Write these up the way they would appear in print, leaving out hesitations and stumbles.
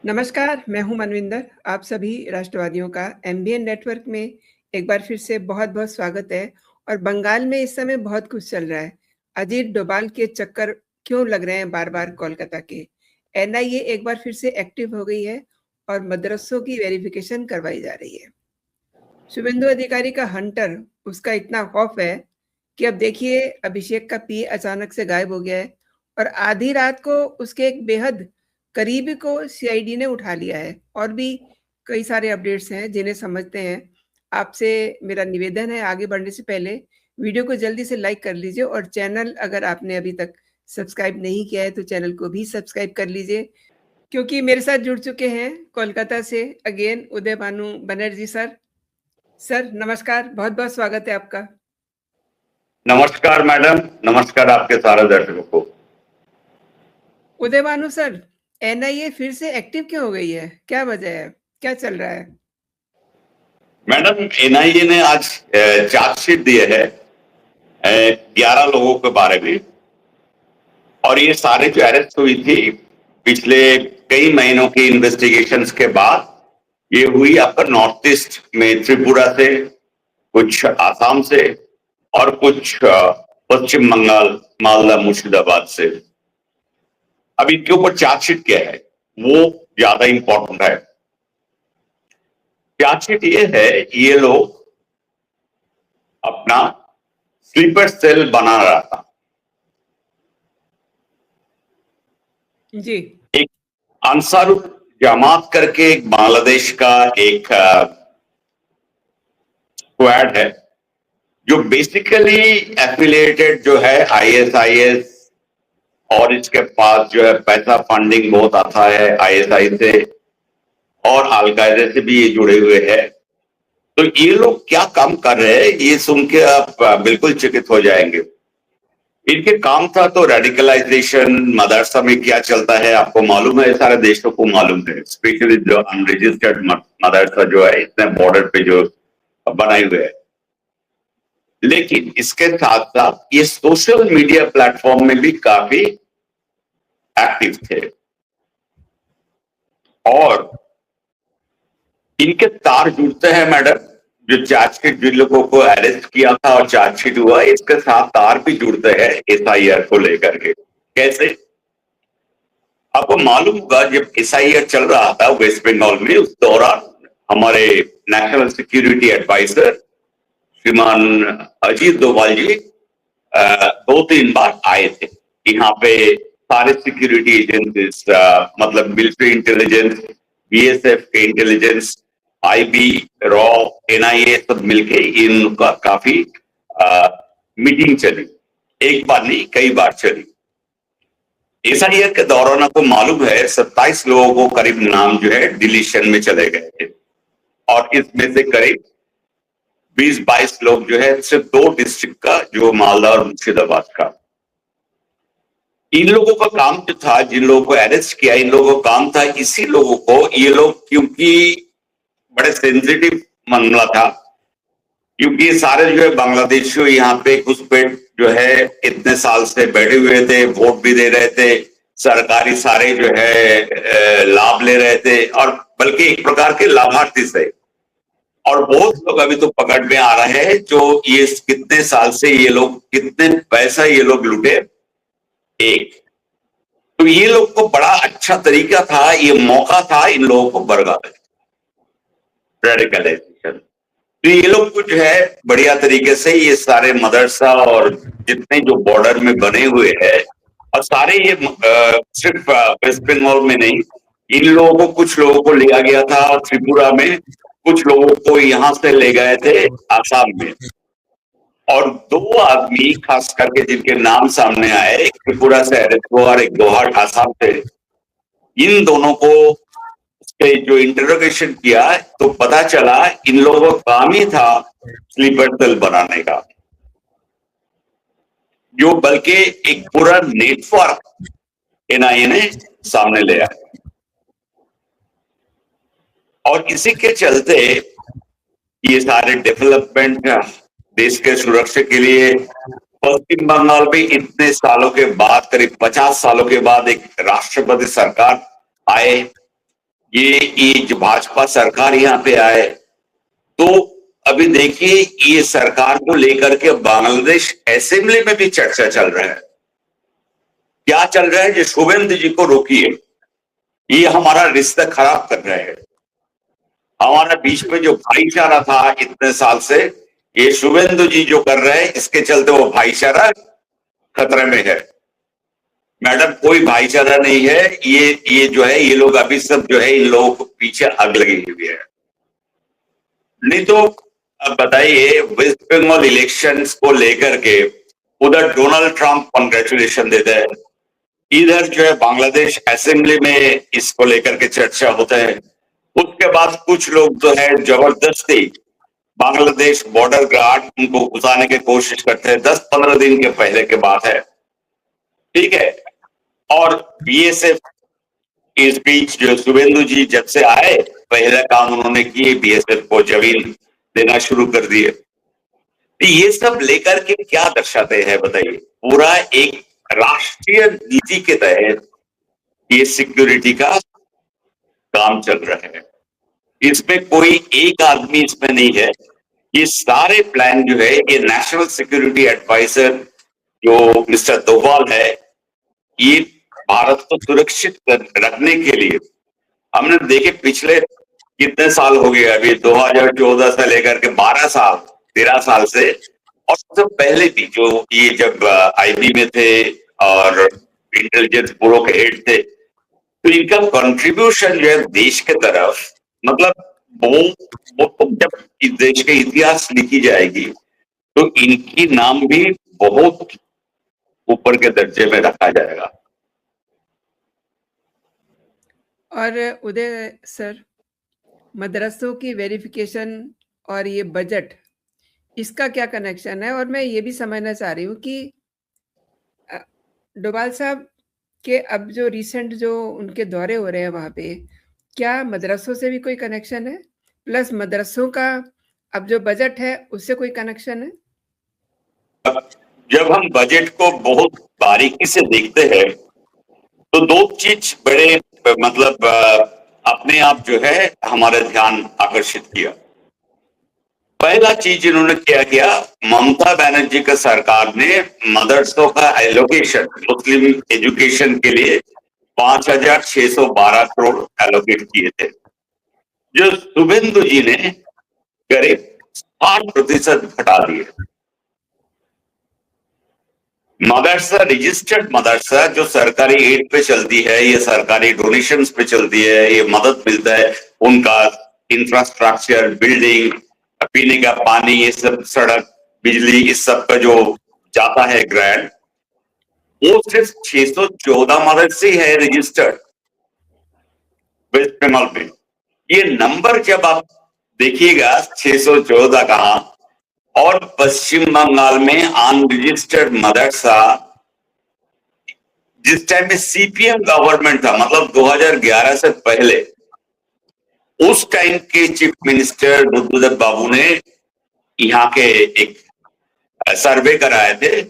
नमस्कार, मैं हूँ मनविंदर। आप सभी राष्ट्रवादियों का एमबीएन नेटवर्क में एक बार फिर से बहुत-बहुत स्वागत है। और बंगाल में इस समय बहुत कुछ चल रहा है। अजीत डोभाल के चक्कर क्यों लग रहे हैं बार-बार कोलकाता के? एनआईए एक बार फिर से एक्टिव हो गई है और मदरसों की वेरिफिकेशन करवाई जा रही है। शुभेंदु अधिकारी का हंटर, उसका इतना खौफ है कि अब देखिए अभिषेक का पीए अचानक से गायब हो गया है और आधी रात को उसके एक बेहद करीबी को सीआईडी ने उठा लिया है। और भी कई सारे अपडेट्स हैं जिन्हें समझते हैं। आपसे मेरा निवेदन है, आगे बढ़ने से पहले वीडियो को जल्दी से लाइक कर लीजिए और चैनल अगर आपने अभी तक सब्सक्राइब नहीं किया है तो चैनल को भी सब्सक्राइब कर लीजिए, क्योंकि मेरे साथ जुड़ चुके हैं कोलकाता से अगेन उदय भानु बनर्जी सर। सर नमस्कार, बहुत-बहुत स्वागत है आपका। नमस्कार मैडम, नमस्कार आपके सारे दर्शकों को। उदय भानु सर, एनआईए फिर से एक्टिव क्यों हो गई है? क्या वजह है? क्या चल रहा है? मैडम, एनआईए ने आज चार्जशीट दिए है 11 लोगों के बारे में। और ये सारे जो अरेस्ट हुई थी पिछले कई महीनों की इन्वेस्टिगेशंस के बाद ये हुई आपका नॉर्थ ईस्ट में, त्रिपुरा से, कुछ आसाम से और कुछ पश्चिम बंगाल, मालदा, मुर्शिदाबाद से। अब इनके ऊपर चार्जशीट क्या है वो ज्यादा इंपॉर्टेंट है। चार्जशीट ये है, ये लोग अपना स्लीपर सेल बना रहा था। जी। एक अंसारुल जमात करके एक बांग्लादेश का एक स्क्वाड है जो बेसिकली एफिलिएटेड जो है आईएसआईएस, और इसके पास जो है पैसा फंडिंग बहुत आता है आईएसआई से और अलकायदा से भी ये जुड़े हुए हैं। तो ये लोग क्या काम कर रहे हैं ये सुन के आप बिल्कुल चकित हो जाएंगे। इनके काम था तो रेडिकलाइजेशन, मदरसा में क्या चलता है आपको मालूम है, सारे देशों को मालूम है, स्पेशली जो अनरजिस्टर्ड मदरसा जो है इतने बॉर्डर पे जो बनाए हुए हैं। लेकिन इसके साथ साथ ये सोशल मीडिया प्लेटफॉर्म में भी काफी एक्टिव थे और इनके तार जुड़ते हैं मैडम। जो चार्जशीट जिन लोगों को अरेस्ट किया था और चार्जशीट हुआ, इसके साथ तार भी जुड़ते हैं एसआईआर को लेकर के। कैसे? आपको मालूम होगा जब एसआईआर चल रहा था वेस्ट बंगाल में, उस दौरान हमारे नेशनल सिक्योरिटी एडवाइजर श्रीमान अजीत डोभाल जी 2-3 बार आए थे यहाँ पे। सारे सिक्योरिटी एजेंसीज, मतलब मिलिट्री इंटेलिजेंस, बीएसएफ के इंटेलिजेंस, आईबी, रॉ, एनआईए सब मिलके इनका काफी मीटिंग चली। एक बार नहीं, कई बार चली। एसआईआर के दौरान आपको मालूम है 27 लोगों को करीब नाम जो है डिलीशन में चले गए थे और इसमें से करीब 20-22 लोग जो है सिर्फ 2 डिस्ट्रिक्ट का, जो मालदा और मुर्शिदाबाद का। इन लोगों का काम जो था, जिन लोगों को अरेस्ट किया, इन लोगों का काम था इसी लोगों को, ये लोग क्योंकि बड़े सेंसिटिव मामला था, क्योंकि ये सारे जो है बांग्लादेशियों यहाँ पे घुसपैठ जो है इतने साल से बैठे हुए थे, वोट भी दे रहे थे, सरकारी सारे जो है लाभ ले रहे थे और बल्कि एक प्रकार के लाभार्थी थे। और बहुत लोग अभी तो पकड़ में आ रहे हैं जो ये कितने साल से ये लोग कितने पैसा ये लोग लूटे। एक तो ये लोग को बड़ा अच्छा तरीका था, ये मौका था इन लोगों को बरगलाने, रेडिकलाइजेशन। तो ये लोग कुछ है बढ़िया तरीके से ये सारे मदरसा और जितने जो बॉर्डर में बने हुए हैं, और सारे ये सिर्फ वेस्ट बंगाल में नहीं, इन लोगों को, कुछ लोगों को लिया गया था त्रिपुरा में, कुछ लोगों को यहां से ले गए थे आसाम में। और 2 आदमी खास करके जिनके नाम सामने आए, एक त्रिपुरा से अरेस्ट हुआ और एक गुवाहाटी आसाम से। इन दोनों को जो इंटरोगेशन किया तो पता चला इन लोगों का काम ही था स्लीपर सेल बनाने का, जो बल्कि एक पूरा नेटवर्क एनआईए ने सामने ले आया। और इसी के चलते ये सारे डेवलपमेंट देश के सुरक्षा के लिए पश्चिम बंगाल में इतने सालों के बाद, करीब 50 सालों के बाद एक राष्ट्रपति सरकार आए ये जो भाजपा सरकार यहाँ पे आए, तो अभी देखिए ये सरकार को लेकर के बांग्लादेश असेंबली में भी चर्चा चल रहा है। क्या चल रहा है? जो शुभेंदु जी को रोकिए, ये हमारा रिश्ता खराब कर रहे हैं। हमारा बीच में जो भाईचारा था इतने साल से, ये शुभेंदु जी जो कर रहे हैं, इसके चलते वो भाईचारा खतरे में है। मैडम, कोई भाईचारा नहीं है। ये जो है, ये लोग अभी सब जो है, इन लोगों को पीछे आग लगी हुई है। नहीं तो अब बताइए, वेस्ट बंगाल इलेक्शंस को लेकर के उधर डोनाल्ड ट्रंप कांग्रेचुलेशन देते हैं, इधर जो है बांग्लादेश असेंबली में इसको लेकर के चर्चा होता है। उसके बाद कुछ लोग जो है जबरदस्ती बांग्लादेश बॉर्डर गार्ड उनको घुसाने की कोशिश करते हैं। 10-15 दिन के पहले की बात है, ठीक है। और बीएसएफ इस बीच जो शुभेंदु जी जब से आए, पहला काम उन्होंने किए, बीएसएफ को जमीन देना शुरू कर दिए। ये सब लेकर के क्या दर्शाते हैं बताइए? पूरा एक राष्ट्रीय नीति के तहत ये सिक्योरिटी का काम चल रहा है। इसमें कोई एक आदमी इसमें नहीं है। ये सारे प्लान जो है, ये नेशनल सिक्योरिटी एडवाइजर जो मिस्टर डोभाल है, ये भारत को सुरक्षित रखने के लिए, हमने देखे पिछले कितने साल हो गए, अभी 2014 से लेकर के 12 साल 13 साल से, और उससे पहले भी जो ये जब आईबी में थे और इंटेलिजेंस ब्यूरो के हेड थे, तो इनका कंट्रीब्यूशन जो है देश के तरफ, मतलब वो जब इस देश के इतिहास लिखी जाएगी तो इनकी नाम भी बहुत ऊपर के दर्जे में रखा जाएगा। और उदय सर, मदरसों की वेरिफिकेशन और ये बजट, इसका क्या कनेक्शन है? और मैं ये भी समझना चाह रही हूँ कि डोभाल साहब के अब जो रिसेंट जो उनके दौरे हो रहे हैं वहाँ पे, क्या मदरसों से भी कोई कनेक्शन है? प्लस मदरसों का अब जो बजट है उससे कोई कनेक्शन है? जब हम बजट को बहुत बारीकी से देखते हैं तो दो चीज बड़े मतलब अपने आप जो है हमारा ध्यान आकर्षित किया। पहला चीज इन्होंने क्या किया, ममता बनर्जी का सरकार ने मदरसों का एलोकेशन मुस्लिम एजुकेशन के लिए 5,612 करोड़ एलोकेट किए थे, जो शुभेंदु जी ने करीब 60% घटा दिए। मदरसा, रजिस्टर्ड मदरसा जो सरकारी एड पे चलती है, ये सरकारी डोनेशंस पे चलती है, ये मदद मिलता है, उनका इंफ्रास्ट्रक्चर, बिल्डिंग, पीने का पानी, ये सब, सड़क, बिजली, इस सब का जो जाता है ग्रांट, वो सिर्फ 614 मदरसे है रजिस्टर्ड वेस्ट बंगाल में। ये नंबर जब आप देखिएगा 614 कहां, और पश्चिम बंगाल में अनरजिस्टर्ड मदरसा, जिस टाइम में सीपीएम गवर्नमेंट था, मतलब 2011 से पहले, उस टाइम के चीफ मिनिस्टर बुद्धदेव बाबू ने यहाँ के एक सर्वे कराए थे,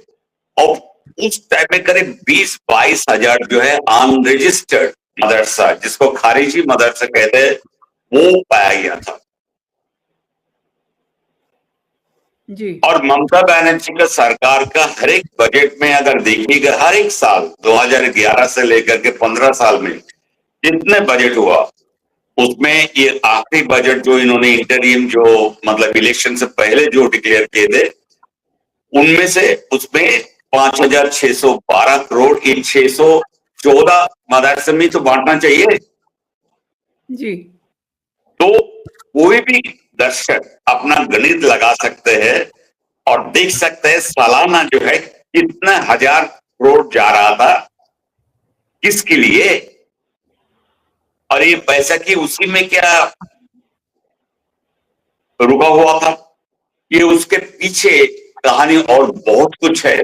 और उस टाइम में करीब 20-22 हजार जो है अनरजिस्टर्ड मदरसा, जिसको खारिजी मदरसा कहते हैं, वो पाया गया था। जी। और ममता बनर्जी का सरकार का हर एक बजट में अगर देखिएगा, हर एक साल 2011 से लेकर के 15 साल में जितने बजट हुआ, उसमें ये आखिरी बजट जो इन्होंने इंटरिम जो मतलब इलेक्शन से पहले जो डिक्लेयर किए थे, उनमें से उसमें 5,612 करोड़ इन 614 मदरसे में तो बांटना चाहिए। जी। तो कोई भी दर्शक अपना गणित लगा सकते हैं और देख सकते हैं सालाना जो है कितना हजार करोड़ जा रहा था, किसके लिए, और ये पैसा की उसी में क्या रुका हुआ था, ये उसके पीछे कहानी और बहुत कुछ है।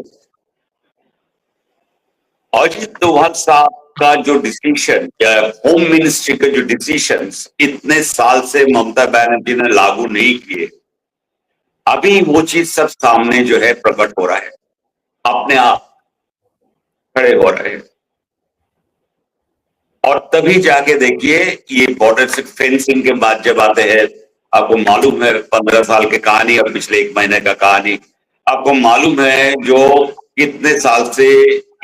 अजित डोभाल साहब का जो डिसीजन या होम मिनिस्ट्री के जो डिसीजंस इतने साल से ममता बनर्जी ने लागू नहीं किए, अभी वो चीज सब सामने जो है प्रकट हो रहा है, अपने आप खड़े हो रहे हैं। और तभी जाके देखिए ये बॉर्डर से फेंसिंग के बाद जब आते हैं, आपको मालूम है 15 साल की कहानी और पिछले 1 महीने का कहानी, आपको मालूम है जो कितने साल से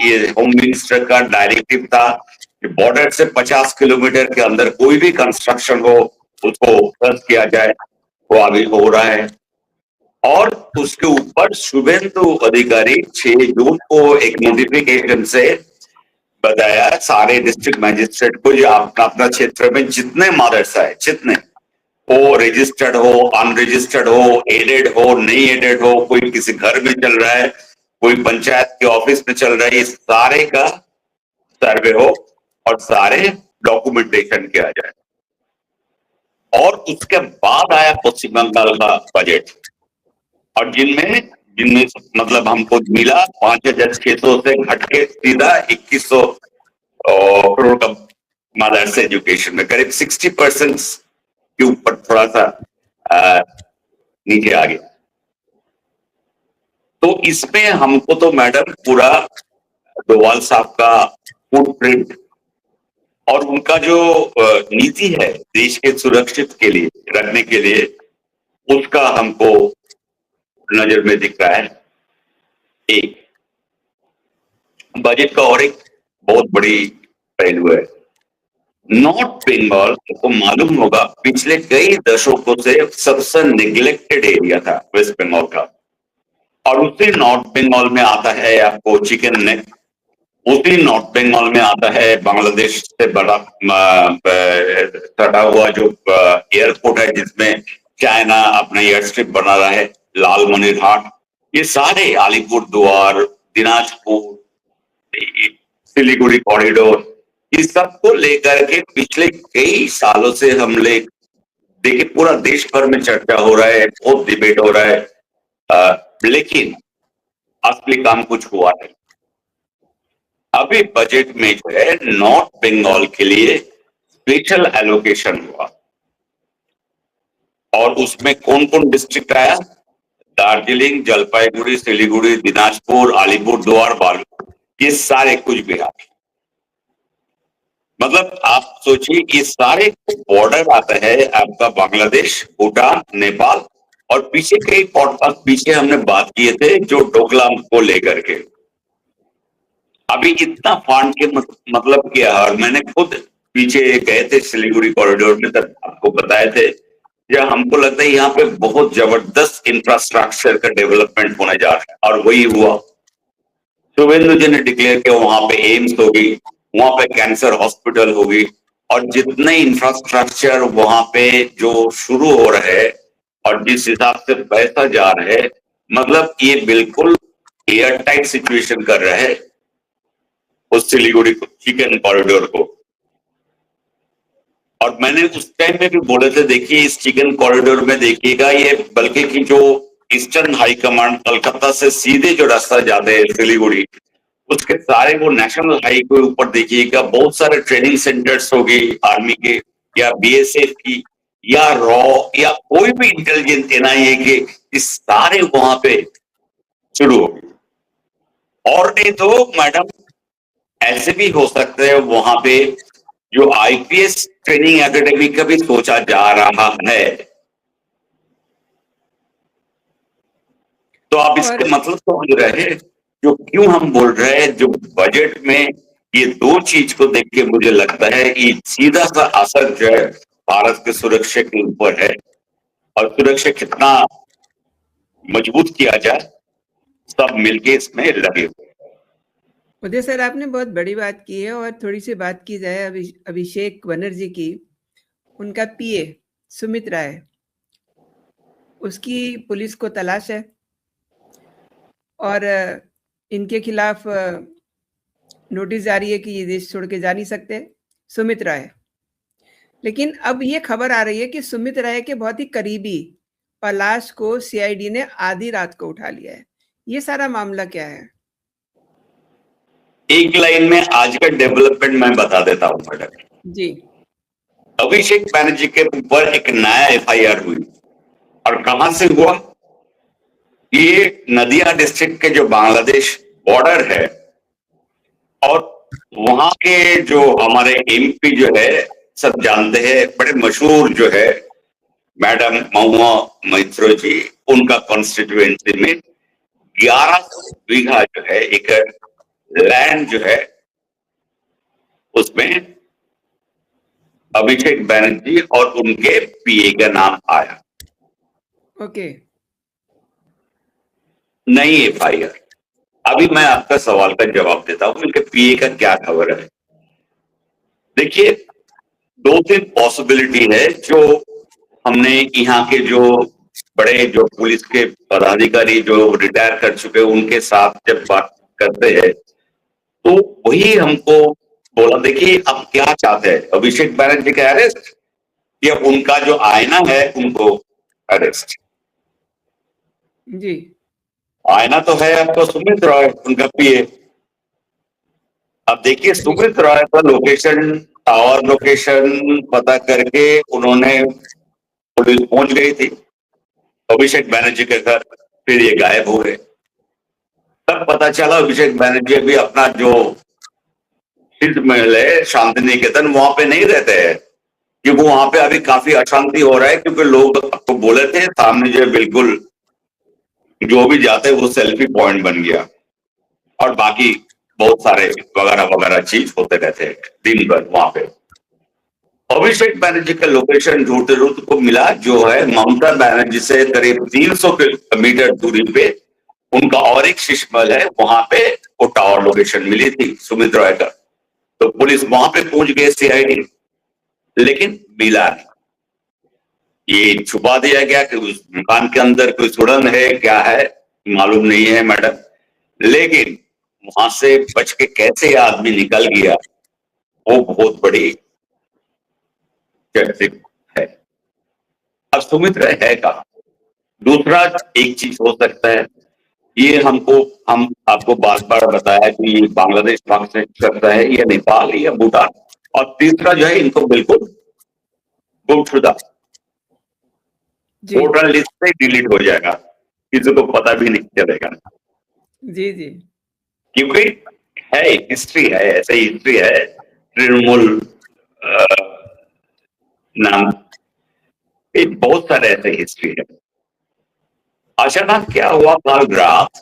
ये होम मिनिस्टर का डायरेक्टिव था कि बॉर्डर से 50 किलोमीटर के अंदर कोई भी कंस्ट्रक्शन हो उसको ध्वस्त किया जाए, वो अभी हो रहा है। और उसके ऊपर शुभेंदु अधिकारी 6 जून को एक नोटिफिकेशन से बताया सारे डिस्ट्रिक्ट मजिस्ट्रेट को जो अपना अपना क्षेत्र में जितने मदरसा है, जितने वो रजिस्टर्ड हो, अनरजिस्टर्ड हो, एडेड हो, नहीं एडेड हो, कोई किसी घर में चल रहा है, कोई पंचायत के ऑफिस में चल रहा है, ये सारे का सर्वे हो और सारे डॉक्यूमेंटेशन किया जाए। और उसके बाद आया पश्चिम बंगाल का बजट, और जिनमें जिनमें मतलब हमको मिला 5,600 से घट के सीधा 2,100 करोड़ का मदरसा एजुकेशन में, करीब 60% के ऊपर थोड़ा सा नीचे आ गया। तो इसमें हमको तो मैडम पूरा डोवाल साहब का फुटप्रिंट और उनका जो नीति है देश के सुरक्षित के लिए रखने के लिए, उसका हमको नजर में दिख रहा है। एक बजट का और एक बहुत बड़ी पहलू है, नॉर्थ बंगाल, आपको मालूम होगा पिछले कई दशकों से सबसे निग्लेक्टेड एरिया था वेस्ट बंगाल का, और उसी नॉर्थ बंगाल में आता है आपको चिकन नेक, उसी नॉर्थ बंगाल में आता है बांग्लादेश से बड़ा सटा हुआ जो एयरपोर्ट है जिसमें चाइना अपना एयर स्ट्रिप बना रहा है, लालमनिरहाट, ये सारे अलीपुर द्वार, दिनाजपुर, सिलीगुड़ी कॉरिडोर, इस सब को लेकर के पिछले कई सालों से हम लोग देखिए पूरा देश भर में चर्चा हो रहा है, बहुत डिबेट हो रहा है, लेकिन असली काम कुछ हुआ नहीं। अभी बजट में जो है नॉर्थ बंगाल के लिए स्पेशल एलोकेशन हुआ, और उसमें कौन कौन डिस्ट्रिक्ट आया, दार्जिलिंग, जलपाईगुड़ी, सिलीगुड़ी, दिनाजपुर, अलीपुर द्वार, बालूर, ये सारे कुछ बिहार, मतलब आप सोचिए ये सारे बॉर्डर आता है आपका बांग्लादेश, भूटान, नेपाल, और पीछे कई पॉडकास्ट पीछे हमने बात किए थे जो डोकलाम को लेकर के, अभी इतना फंड के मतलब क्या है। और मैंने खुद पीछे गए थे सिलीगुड़ी कॉरिडोर में, तब आपको बताए थे, या हमको लगता है यहाँ पे बहुत जबरदस्त इंफ्रास्ट्रक्चर का डेवलपमेंट होने जा रहा है, और वही हुआ। शुभेंदु जी ने डिक्लेयर किया वहां पे एम्स होगी, वहां पे कैंसर हॉस्पिटल होगी, और जितने इंफ्रास्ट्रक्चर वहां पे जो शुरू हो रहे हैं और जिस हिसाब से पैसा जा रहा है, मतलब ये बिल्कुल एयर टाइट सिचुएशन कर रहा है उस सिलीगुड़ी चिकन कॉरिडोर को। और मैंने उस टाइम में भी बोले थे देखिए इस चिकन कॉरिडोर में देखिएगा, ये बल्कि की जो ईस्टर्न हाई कमांड कलकत्ता से सीधे जो रास्ता जाते हैं सिलीगुड़ी, उसके सारे वो नेशनल हाईवे ऊपर देखिएगा बहुत सारे ट्रेनिंग सेंटर्स होगी आर्मी के या बीएसएफ की या रॉ या कोई भी इंटेलिजेंस एनआईए के, इस सारे वहां पे शुरू होगी। और नहीं तो मैडम ऐसे भी हो सकते हैं वहां पे जो आईपीएस ट्रेनिंग एकेडमी का भी सोचा जा रहा है। तो आप इसके मतलब समझ रहे हैं जो क्यों हम बोल रहे हैं, जो बजट में ये दो चीज को देख के मुझे लगता है ये सीधा सा असर जो है भारत के सुरक्षा के ऊपर है, और सुरक्षा कितना मजबूत किया जाए सब मिलके इसमें लगे हुए। उदय सर, आपने बहुत बड़ी बात की है, और थोड़ी सी बात की जाए अभिषेक बनर्जी की। उनका पीए सुमित राय, उसकी पुलिस को तलाश है और इनके खिलाफ नोटिस जारी है कि ये देश छोड़ के जा नहीं सकते सुमित राय। लेकिन अब ये खबर आ रही है कि सुमित राय के बहुत ही करीबी पलाश को सीआईडी ने आधी रात को उठा लिया है। ये सारा मामला क्या है? एक लाइन में आज का डेवलपमेंट मैं बता देता हूं मैडम जी। अभिषेक बनर्जी के ऊपर एक नया एफआईआर हुई, और कहां से हुआ, ये नदिया डिस्ट्रिक्ट के जो बांग्लादेश बॉर्डर है, और वहां के जो हमारे एमपी जो है सब जानते हैं, बड़े मशहूर जो है मैडम महुआ मैत्रो जी, उनका कॉन्स्टिट्यूएंसी में 1100 बीघा जो है एकड़ लैंड जो है उसमें अभिषेक बैनर्जी और उनके पीए का नाम आया। ओके। नई एफआईआर। अभी मैं आपका सवाल का जवाब देता हूं, उनके पीए का क्या खबर है। देखिए, 2-3 पॉसिबिलिटी है जो हमने यहाँ के जो बड़े जो पुलिस के पदाधिकारी जो रिटायर कर चुके हैं उनके साथ जब बात करते हैं तो वही हमको बोला, देखिए अब क्या चाहते हैं, अभिषेक बैनर्जी का अरेस्ट या उनका जो आईना है उनको अरेस्ट। जी। आईना तो है आपको सुमित रॉय, उनका पीए। अब देखिए सुमित रॉय का लोकेशन, टावर लोकेशन पता करके उन्होंने, पुलिस पहुंच गई थी अभिषेक बैनर्जी के घर, फिर ये गायब हो गए। तब पता चला अभिषेक बैनर्जी भी अपना जो सिद्ध महल है शांति निकेतन वहां पे नहीं रहते हैं, क्योंकि वहां पे अभी काफी अशांति हो रहा है, क्योंकि लोग आपको बोले थे सामने जो बिल्कुल जो भी जाते वो सेल्फी पॉइंट बन गया और बाकी बहुत सारे वगैरह वगैरह चीज होते रहते हैं दिन भर वहां पे। अभिषेक बैनर्जी का लोकेशन ढूंढते ढूंढते को मिला जो है ममता बैनर्जी से करीब 300 किलोमीटर दूरी पे उनका और एक शीश महल है, वहां पे वो टावर लोकेशन मिली थी सुमित रॉय का। तो पुलिस वहां पे पहुंच गई सीआईडी, लेकिन मिला नहीं। ये छुपा दिया गया कि उस मकान के अंदर कोई सुड़न है, क्या है मालूम नहीं है मैडम। लेकिन वहां से बच के कैसे आदमी निकल गया वो बहुत बड़ी चर्चित है। अब सुमित रॉय है कहा। दूसरा एक चीज हो सकता है, ये हम आपको बार बार बताया कि ये बांग्लादेश पाक से करता है या नेपाल या भूटान। और तीसरा जो है इनको बिल्कुल गुमशुदा, जी। वोटर लिस्ट से डिलीट हो जाएगा, किसी को पता भी नहीं चलेगा, जी। जी। क्योंकि है हिस्ट्री है, ऐसे हिस्ट्री है। तृणमूल नाम बहुत सारे ऐसे हिस्ट्री है। अचानक क्या हुआ, कल रात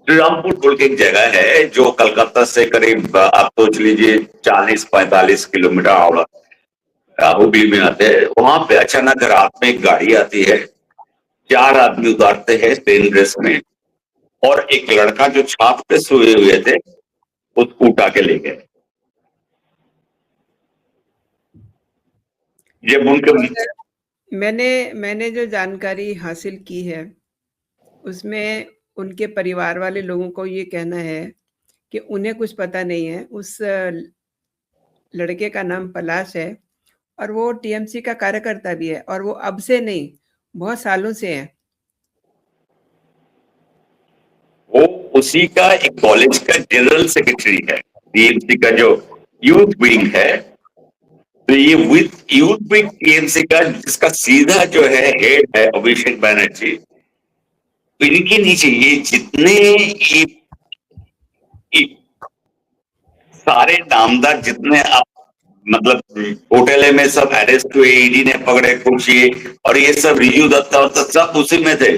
श्रीरामपुर बोल के एक जगह है जो कलकत्ता से करीब आप सोच लीजिए 40-45 किलोमीटर हुबली में आते हैं। वहां पे अचानक रात में एक गाड़ी आती है, 4 आदमी उतारते हैं पेन ड्रेस में, और एक लड़का जो छात पे सोए हुए थे उसको उठा के ले गए। जब उनके मैंने मैंने जो जानकारी हासिल की है उसमें उनके परिवार वाले लोगों को ये कहना है कि उन्हें कुछ पता नहीं है। उस लड़के का नाम पलाश है और वो टीएमसी का कार्यकर्ता भी है और वो अब से नहीं, बहुत सालों से है। वो उसी का एक कॉलेज का जनरल सेक्रेटरी है, टीएमसी का जो यूथ विंग है। तो ये विथ यूथ विंग टीएमसी का जिसका सीधा जो है हेड है अभिषेक बैनर्जी, तो इनके नीचे ये जितने ये सारे नामदार जितने आप मतलब होटल में सब अरेस्ट हुए, ईडी ने पकड़े कुछ ये, और ये सब रिजू दत्ता और सब उसी में थे।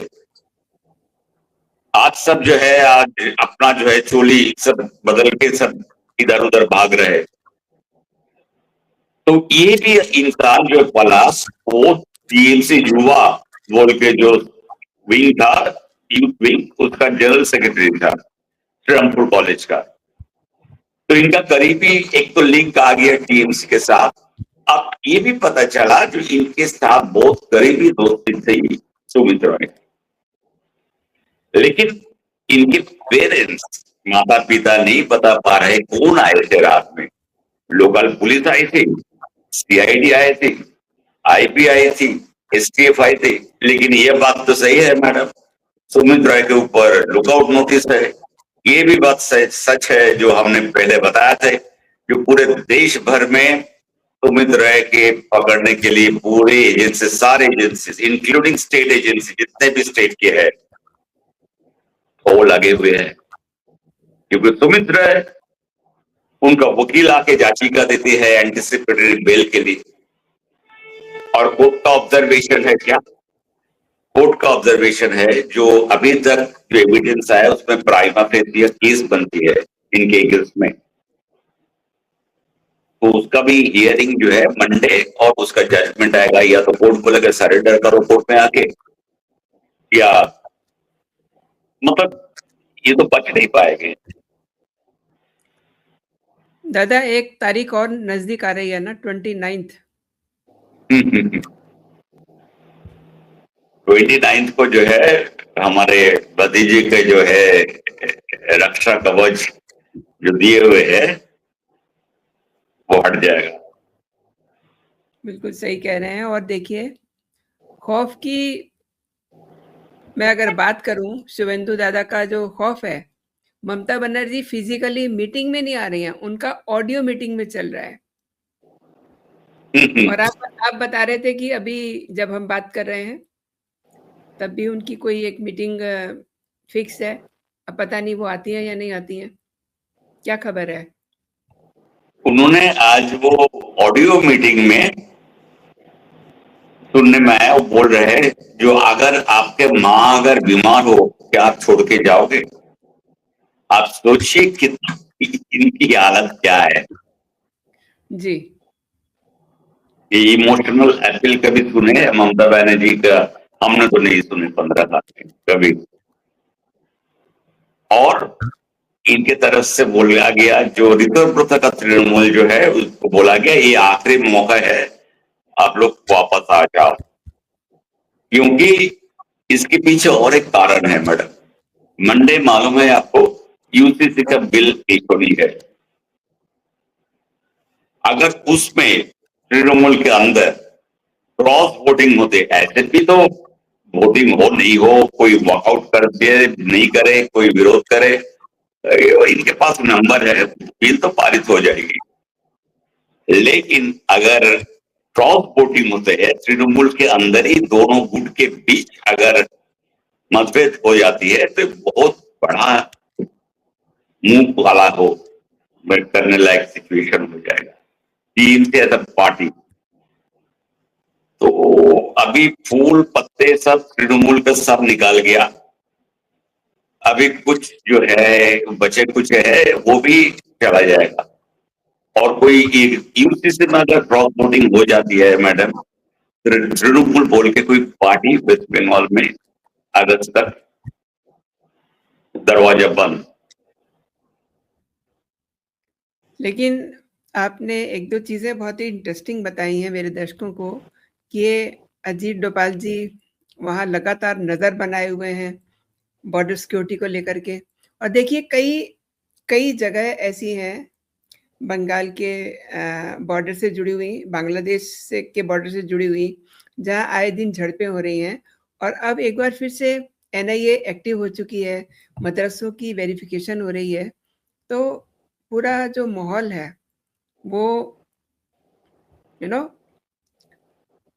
आज सब जो है आज अपना जो है चोली सब बदल के सब इधर उधर भाग रहे। तो ये भी इंसान जो पलाश वो टीएमसी युवा बोल के जो विंग था, यूथ विंग, उसका जनरल सेक्रेटरी था श्रीरामपुर कॉलेज का। तो इनका करीबी एक तो लिंक आ गया टीएमसी के साथ। अब ये भी पता चला जो इनके साथ बहुत करीबी दोस्ती थी सुमित रॉय, लेकिन इनके पेरेंट्स माता पिता नहीं बता पा रहे कौन आए थे रात में। लोकल पुलिस आई थी, सीआईडी आए थे, आईपी आई थी, एसटीएफ आई थी, लेकिन ये बात तो सही है मैडम, सुमित रॉय के ऊपर लुकआउट नोटिस है। ये भी बात सच है जो हमने पहले बताया था, जो पूरे देश भर में सुमित रॉय के पकड़ने के लिए पूरे एजेंसी, सारे एजेंसी इंक्लूडिंग स्टेट एजेंसी जितने भी स्टेट के हैं वो लगे हुए हैं, क्योंकि सुमित रॉय उनका वकील आके याचिका देते हैं एंटिसिपेटरी बेल के लिए, और कोर्ट का ऑब्जर्वेशन है क्या? कोर्ट का ऑब्जर्वेशन है जो अभी तक जो एविडेंस आया उसमें प्राइमा फेसिया केस बनती है इनके अगेंस्ट में, तो उसका भी हियरिंग जो है मंडे, और उसका जजमेंट आएगा, या तो कोर्ट को लगे सरेंडर करो कोर्ट में आके, या मतलब ये तो बच नहीं पाएंगे। दादा एक तारीख और नजदीक आ रही है ना, 29th। 29th को जो है हमारे भतीजे के जो है रक्षा कवच जो दिए हुए है वो हट जाएगा। बिल्कुल सही कह रहे हैं। और देखिए, खौफ की मैं अगर बात करूं, शुभेंदु दादा का जो खौफ है, ममता बनर्जी फिजिकली मीटिंग में नहीं आ रही हैं, उनका ऑडियो मीटिंग में चल रहा है। और आप बता रहे थे कि अभी जब हम बात कर रहे हैं तब भी उनकी कोई एक मीटिंग फिक्स है। अब पता नहीं वो आती हैं या नहीं आती हैं, क्या खबर है? उन्होंने आज वो ऑडियो मीटिंग में सुनने में आया, वो बोल रहे हैं जो अगर आपके माँ अगर बीमार हो क्या आप छोड़ के जाओगे? आप सोचिए कि इनकी हालत क्या है। जी, ये इमोशनल अपील कभी सुने ममता बनर्जी का? हमने तो नहीं सुने 15 साल में कभी। और इनके तरफ से बोला गया, जो रिजर्व प्रथा का तृणमूल जो है उसको बोला गया ये आखिरी मौका है, आप लोग वापस आ जाओ, क्योंकि इसके पीछे और एक कारण है मैडम। मंडे मालूम है आपको यूसीसी का बिल होनी है, अगर उसमें तृणमूल के अंदर क्रॉस वोटिंग होते, ऐसे भी तो वोटिंग हो नहीं हो, कोई वॉकआउट कर दे नहीं करे, कोई विरोध करे, इनके पास नंबर है, बिल तो पारित हो जाएगी। लेकिन अगर क्रॉस वोटिंग होते हैं, तृणमूल के अंदर ही दोनों गुट के बीच अगर मतभेद हो जाती है तो बहुत बड़ा मुंह काला हो करने लायक सिचुएशन हो जाएगा। तीन से ऐसा पार्टी तो अभी फूल पत्ते सब तृणमूल का सब निकाल गया, अभी कुछ जो है बचे कुछ है वो भी चला जाएगा। और कोई यूसीसी में अगर क्रॉस वोटिंग हो जाती है मैडम, तृणमूल बोल के कोई पार्टी वेस्ट बंगाल में अगस्त तक दरवाजा बंद। लेकिन आपने एक दो चीजें बहुत ही इंटरेस्टिंग बताई हैं मेरे दर्शकों को, कि ये अजीत डोभाल जी वहां लगातार नजर बनाए हुए हैं बॉर्डर सिक्योरिटी को लेकर के। और देखिए कई कई जगह ऐसी हैं बंगाल के बॉर्डर से जुड़ी हुई, बांग्लादेश से के बॉर्डर से जुड़ी हुई, जहां आए दिन झड़पें हो रही हैं। और अब एक बार फिर से एनआईए एक्टिव हो चुकी है, मदरसों की वेरिफिकेशन हो रही है। तो पूरा जो माहौल है वो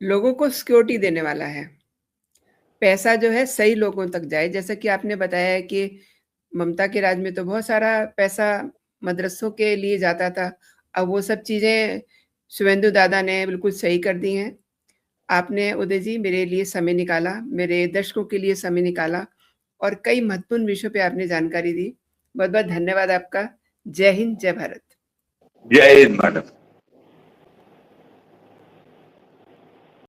लोगों को सिक्योरिटी देने वाला है। पैसा जो है सही लोगों तक जाए, जैसा कि आपने बताया है कि ममता के राज में तो बहुत सारा पैसा मदरसों के लिए जाता था। अब वो सब चीज़ें शुभेंदु दादा ने बिल्कुल सही कर दी हैं। आपने उदय जी मेरे लिए समय निकाला, मेरे दर्शकों के लिए समय निकाला, और कई महत्वपूर्ण विषयों पे आपने जानकारी दी। बहुत बहुत धन्यवाद आपका। जय हिंद, जय भारत। जय हिंद मैडम।